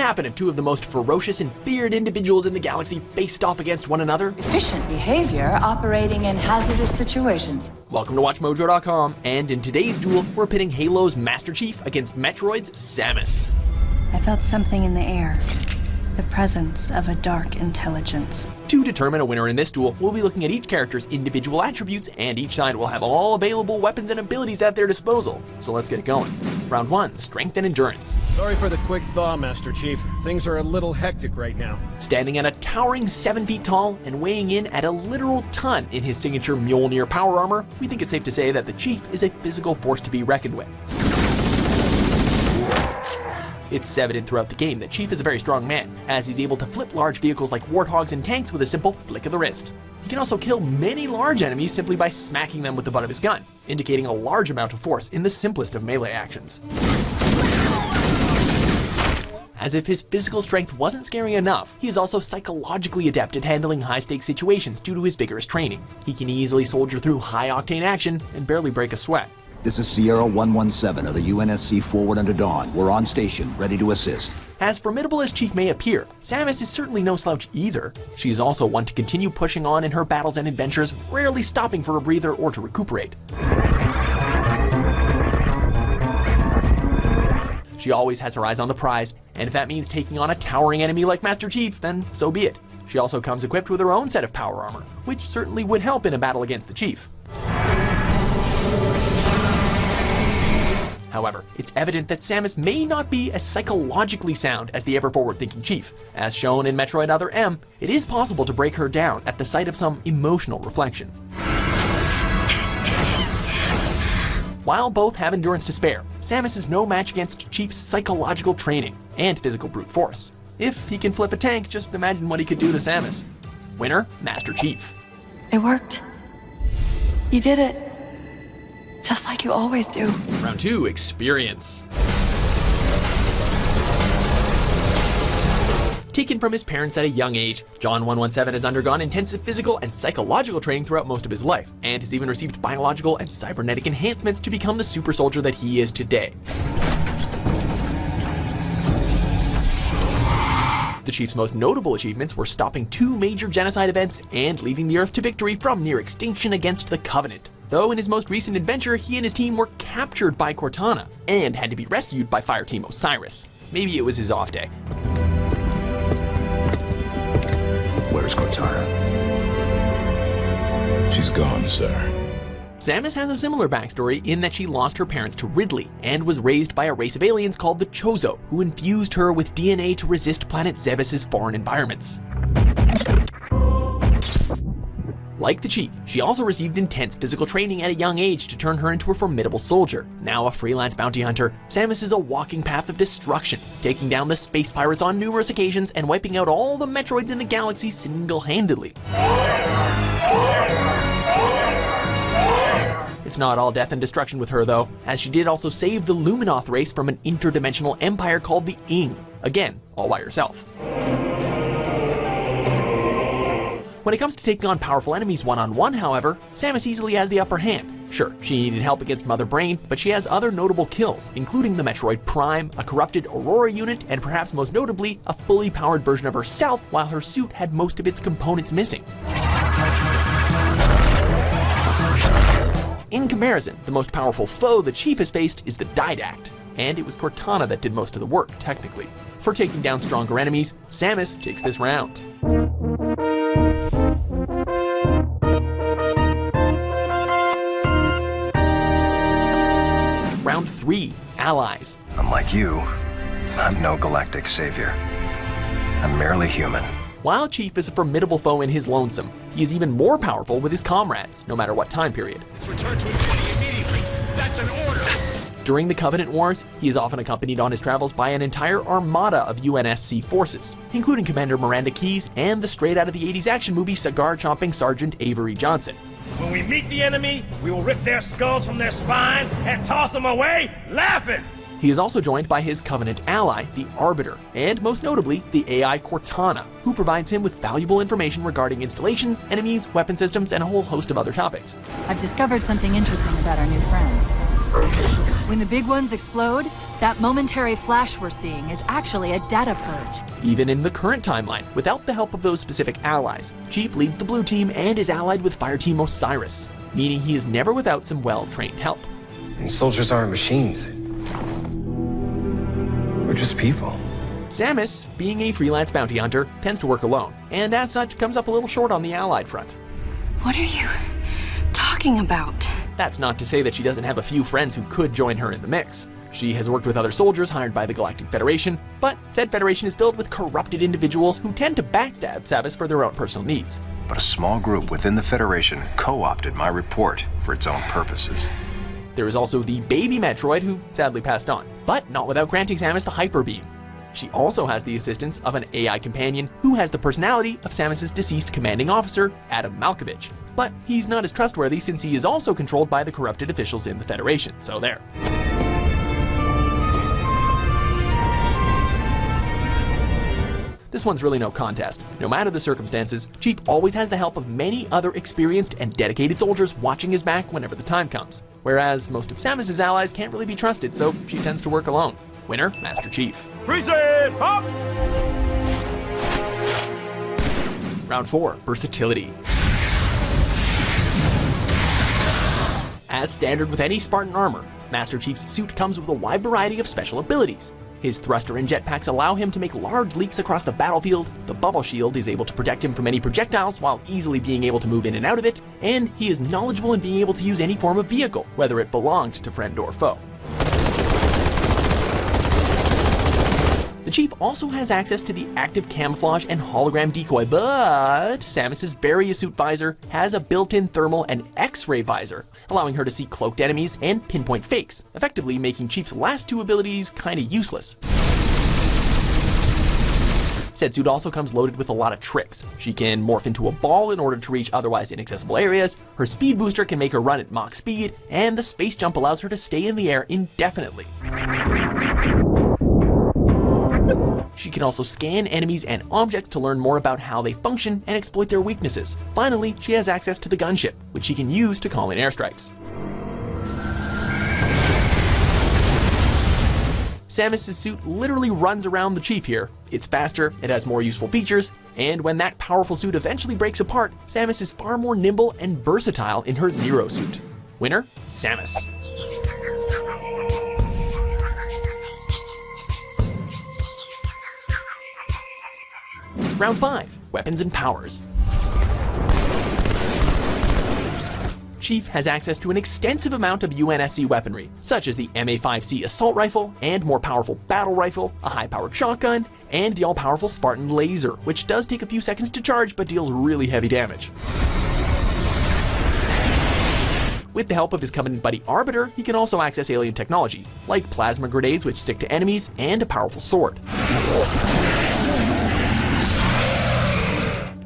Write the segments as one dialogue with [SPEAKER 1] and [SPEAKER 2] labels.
[SPEAKER 1] would happen if two of the most ferocious and feared individuals in the galaxy faced off against one another?
[SPEAKER 2] Efficient behavior operating in hazardous situations.
[SPEAKER 1] Welcome to WatchMojo.com, and in today's duel, we're pitting Halo's Master Chief against Metroid's Samus.
[SPEAKER 3] I felt something in the air. The presence of a dark intelligence.
[SPEAKER 1] To determine a winner in this duel, we'll be looking at each character's individual attributes, and each side will have all available weapons and abilities at their disposal. So let's get it going. Round 1, Strength and Endurance.
[SPEAKER 4] Sorry for the quick thaw, Master Chief. Things are a little hectic right now.
[SPEAKER 1] Standing at a towering 7 feet tall and weighing in at a literal ton in his signature Mjolnir power armor, we think it's safe to say that the Chief is a physical force to be reckoned with. It's evident throughout the game that Chief is a very strong man, as he's able to flip large vehicles like warthogs and tanks with a simple flick of the wrist. He can also kill many large enemies simply by smacking them with the butt of his gun, indicating a large amount of force in the simplest of melee actions. As if his physical strength wasn't scary enough, he is also psychologically adept at handling high-stakes situations due to his vigorous training. He can easily soldier through high-octane action and barely break a sweat.
[SPEAKER 5] This is Sierra 117 of the UNSC Forward Under Dawn. We're on station, ready to assist.
[SPEAKER 1] As formidable as Chief may appear, Samus is certainly no slouch either. She is also one to continue pushing on in her battles and adventures, rarely stopping for a breather or to recuperate. She always has her eyes on the prize, and if that means taking on a towering enemy like Master Chief, then so be it. She also comes equipped with her own set of power armor, which certainly would help in a battle against the Chief. However, it's evident that Samus may not be as psychologically sound as the ever-forward-thinking Chief. As shown in Metroid Other M, it is possible to break her down at the sight of some emotional reflection. While both have endurance to spare, Samus is no match against Chief's psychological training and physical brute force. If he can flip a tank, just imagine what he could do to Samus. Winner, Master Chief.
[SPEAKER 2] It worked. You did it. Just like you always do.
[SPEAKER 1] Round 2, Experience. Taken from his parents at a young age, John 117 has undergone intensive physical and psychological training throughout most of his life, and has even received biological and cybernetic enhancements to become the super soldier that he is today. The Chief's most notable achievements were stopping 2 major genocide events and leading the Earth to victory from near extinction against the Covenant. Though in his most recent adventure, he and his team were captured by Cortana and had to be rescued by Fireteam Osiris. Maybe it was his off day.
[SPEAKER 5] Where's Cortana?
[SPEAKER 6] She's gone, sir.
[SPEAKER 1] Samus has a similar backstory in that she lost her parents to Ridley and was raised by a race of aliens called the Chozo, who infused her with DNA to resist planet Zebes' foreign environments. Like the Chief, she also received intense physical training at a young age to turn her into a formidable soldier. Now a freelance bounty hunter, Samus is a walking path of destruction, taking down the space pirates on numerous occasions and wiping out all the Metroids in the galaxy single-handedly. It's not all death and destruction with her though, as she did also save the Luminoth race from an interdimensional empire called the Ing. Again, all by herself. When it comes to taking on powerful enemies one-on-one, however, Samus easily has the upper hand. Sure, she needed help against Mother Brain, but she has other notable kills, including the Metroid Prime, a corrupted Aurora unit, and perhaps most notably, a fully powered version of herself while her suit had most of its components missing. In comparison, the most powerful foe the Chief has faced is the Didact, and it was Cortana that did most of the work, technically. For taking down stronger enemies, Samus takes this round. Round 3, Allies.
[SPEAKER 7] Unlike you, I'm no galactic savior. I'm merely human.
[SPEAKER 1] While Chief is a formidable foe in his lonesome, he is even more powerful with his comrades, no matter what time period.
[SPEAKER 6] Return to Infinity immediately. That's an order.
[SPEAKER 1] During the Covenant Wars, he is often accompanied on his travels by an entire armada of UNSC forces, including Commander Miranda Keyes and the straight-out-of-the-80s action movie cigar-chomping Sergeant Avery Johnson.
[SPEAKER 8] When we meet the enemy, we will rip their skulls from their spines and toss them away, laughing!
[SPEAKER 1] He is also joined by his Covenant ally, the Arbiter, and most notably, the AI Cortana, who provides him with valuable information regarding installations, enemies, weapon systems, and a whole host of other topics.
[SPEAKER 2] I've discovered something interesting about our new friends.
[SPEAKER 9] When the big ones explode, that momentary flash we're seeing is actually a data purge.
[SPEAKER 1] Even in the current timeline, without the help of those specific allies, Chief leads the blue team and is allied with Fireteam Osiris, meaning he is never without some well-trained help.
[SPEAKER 7] And soldiers aren't machines. We're just people.
[SPEAKER 1] Samus, being a freelance bounty hunter, tends to work alone, and as such comes up a little short on the allied front.
[SPEAKER 3] What are you talking about?
[SPEAKER 1] That's not to say that she doesn't have a few friends who could join her in the mix. She has worked with other soldiers hired by the Galactic Federation, but said Federation is filled with corrupted individuals who tend to backstab Samus for their own personal needs.
[SPEAKER 7] But a small group within the Federation co-opted my report for its own purposes.
[SPEAKER 1] There is also the baby Metroid who sadly passed on, but not without granting Samus the Hyper Beam. She also has the assistance of an AI companion who has the personality of Samus's deceased commanding officer, Adam Malkovich. But he's not as trustworthy since he is also controlled by the corrupted officials in the Federation, so there. This one's really no contest. No matter the circumstances, Chief always has the help of many other experienced and dedicated soldiers watching his back whenever the time comes. Whereas most of Samus's allies can't really be trusted, so she tends to work alone. Winner, Master Chief.
[SPEAKER 8] Reset! Hops!
[SPEAKER 1] Round 4, Versatility. As standard with any Spartan armor, Master Chief's suit comes with a wide variety of special abilities. His thruster and jetpacks allow him to make large leaps across the battlefield, the bubble shield is able to protect him from any projectiles while easily being able to move in and out of it, and he is knowledgeable in being able to use any form of vehicle, whether it belonged to friend or foe. The Chief also has access to the active camouflage and hologram decoy, but Samus's Barrier Suit visor has a built-in thermal and X-ray visor, allowing her to see cloaked enemies and pinpoint fakes, effectively making Chief's last two abilities kinda useless. Said suit also comes loaded with a lot of tricks. She can morph into a ball in order to reach otherwise inaccessible areas, her speed booster can make her run at Mach speed, and the space jump allows her to stay in the air indefinitely. She can also scan enemies and objects to learn more about how they function and exploit their weaknesses. Finally, she has access to the gunship, which she can use to call in airstrikes. Samus's suit literally runs around the Chief here. It's faster, it has more useful features, and when that powerful suit eventually breaks apart, Samus is far more nimble and versatile in her Zero suit. Winner, Samus. Round 5, Weapons and Powers. Chief has access to an extensive amount of UNSC weaponry, such as the MA5C assault rifle, and more powerful battle rifle, a high-powered shotgun, and the all-powerful Spartan laser, which does take a few seconds to charge but deals really heavy damage. With the help of his Covenant buddy Arbiter, he can also access alien technology, like plasma grenades which stick to enemies, and a powerful sword.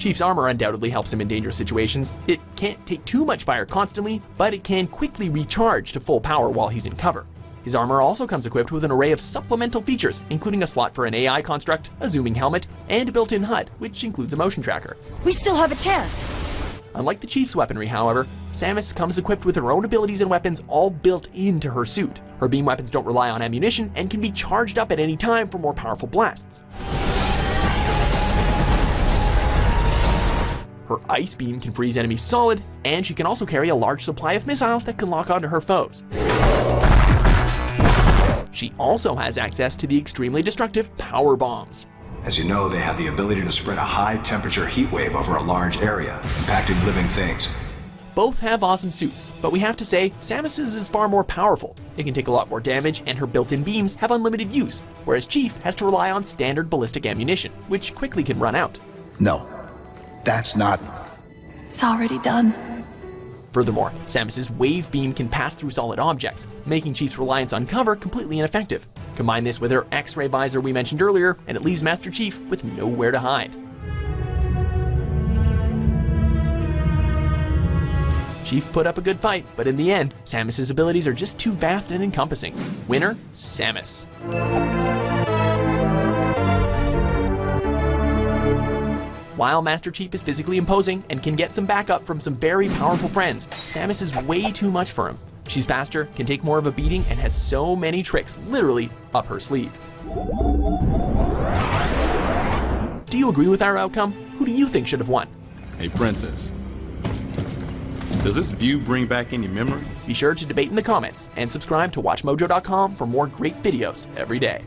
[SPEAKER 1] Chief's armor undoubtedly helps him in dangerous situations. It can't take too much fire constantly, but it can quickly recharge to full power while he's in cover. His armor also comes equipped with an array of supplemental features, including a slot for an AI construct, a zooming helmet, and a built-in HUD, which includes a motion tracker.
[SPEAKER 9] We still have a chance!
[SPEAKER 1] Unlike the Chief's weaponry, however, Samus comes equipped with her own abilities and weapons all built into her suit. Her beam weapons don't rely on ammunition and can be charged up at any time for more powerful blasts. Her ice beam can freeze enemies solid, and she can also carry a large supply of missiles that can lock onto her foes. She also has access to the extremely destructive power bombs.
[SPEAKER 5] As you know, they have the ability to spread a high-temperature heat wave over a large area, impacting living things.
[SPEAKER 1] Both have awesome suits, but we have to say, Samus's is far more powerful. It can take a lot more damage, and her built-in beams have unlimited use, whereas Chief has to rely on standard ballistic ammunition, which quickly can run out.
[SPEAKER 5] No, that's not...
[SPEAKER 2] It's already done.
[SPEAKER 1] Furthermore, Samus's wave beam can pass through solid objects, making Chief's reliance on cover completely ineffective. Combine this with her X-ray visor we mentioned earlier, and it leaves Master Chief with nowhere to hide. Chief put up a good fight, but in the end, Samus's abilities are just too vast and encompassing. Winner, Samus. While Master Chief is physically imposing and can get some backup from some very powerful friends, Samus is way too much for him. She's faster, can take more of a beating, and has so many tricks literally up her sleeve. Do you agree with our outcome? Who do you think should have won?
[SPEAKER 6] Hey, Princess. Does this view bring back any memories?
[SPEAKER 1] Be sure to debate in the comments and subscribe to WatchMojo.com for more great videos every day.